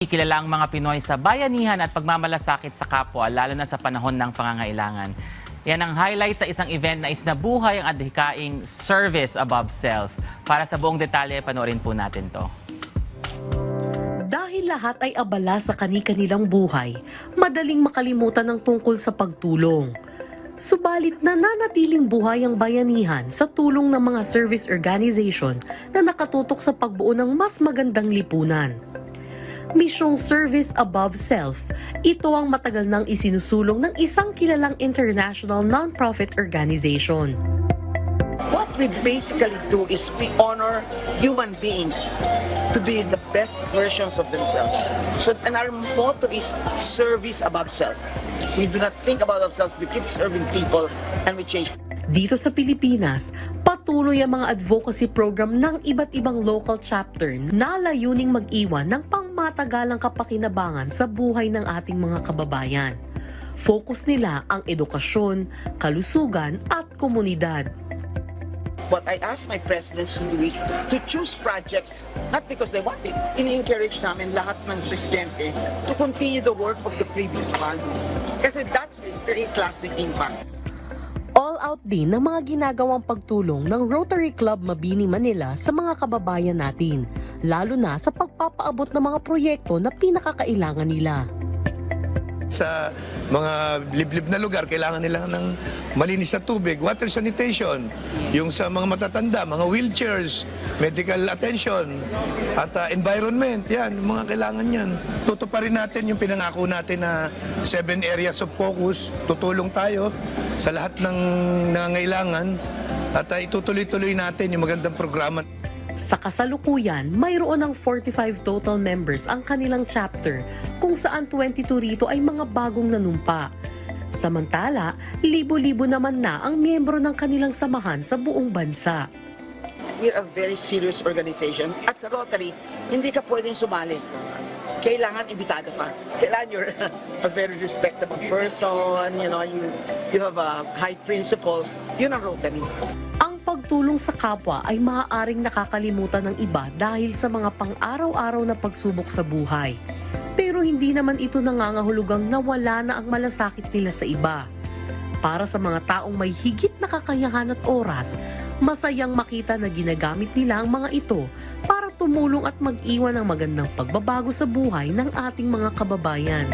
Kilala ang mga Pinoy sa bayanihan at pagmamalasakit sa kapwa, lalo na sa panahon ng pangangailangan. Yan ang highlight sa isang event na isnabuhay ang adhikaing Service Above Self. Para sa buong detalye, panoorin po natin to. Dahil lahat ay abala sa kani-kanilang buhay, madaling makalimutan ang tungkol sa pagtulong. Subalit nananatiling buhay ang bayanihan sa tulong ng mga service organization na nakatutok sa pagbuo ng mas magandang lipunan. Misyong Service Above Self, ito ang matagal nang isinusulong ng isang kilalang international non-profit organization. What we basically do is we honor human beings to be the best versions of themselves. And our motto is service above self. We do not think about ourselves, we keep serving people and we change. Dito sa Pilipinas, patuloy ang mga advocacy program ng iba't ibang local chapter na layuning mag-iwan ng pangmatagalang kapakinabangan sa buhay ng ating mga kababayan. Focus nila ang edukasyon, kalusugan at komunidad. What I ask my presidents to do is to choose projects not because they want it. Ini-encourage namin lahat ng presidente to continue the work of the previous one. Kasi that creates lasting impact. All-out din ng mga ginagawang pagtulong ng Rotary Club Mabini Manila sa mga kababayan natin, lalo na sa pagpapaabot ng mga proyekto na pinakakailangan nila. Sa mga liblib na lugar, kailangan nila ng malinis na tubig, water sanitation, yung sa mga matatanda, mga wheelchairs, medical attention, at environment, yan, mga kailangan yan. Tutuparin natin yung pinangako natin na 7 areas of focus, tutulong tayo sa lahat ng nangangailangan at itutuloy-tuloy natin yung magandang programa. Sa kasalukuyan, mayroon ng 45 total members ang kanilang chapter, kung saan 22 rito ay mga bagong nanumpa. Samantala, libo-libo naman na ang miyembro ng kanilang samahan sa buong bansa. We're a very serious organization at sa Rotary, hindi ka pwedeng sumali. Kailangan imbitado ka. Kailangan you're a very respectable person, you have high principles. Yun ang Rotary. Ang pagtulong sa kapwa ay maaaring nakakalimutan ng iba dahil sa mga pang-araw-araw na pagsubok sa buhay. Pero hindi naman ito nangangahulugang nawala na ang malasakit nila sa iba. Para sa mga taong may higit na kakayahan at oras, masayang makita na ginagamit nila ang mga ito para tumulong at mag-iwan ng magandang pagbabago sa buhay ng ating mga kababayan.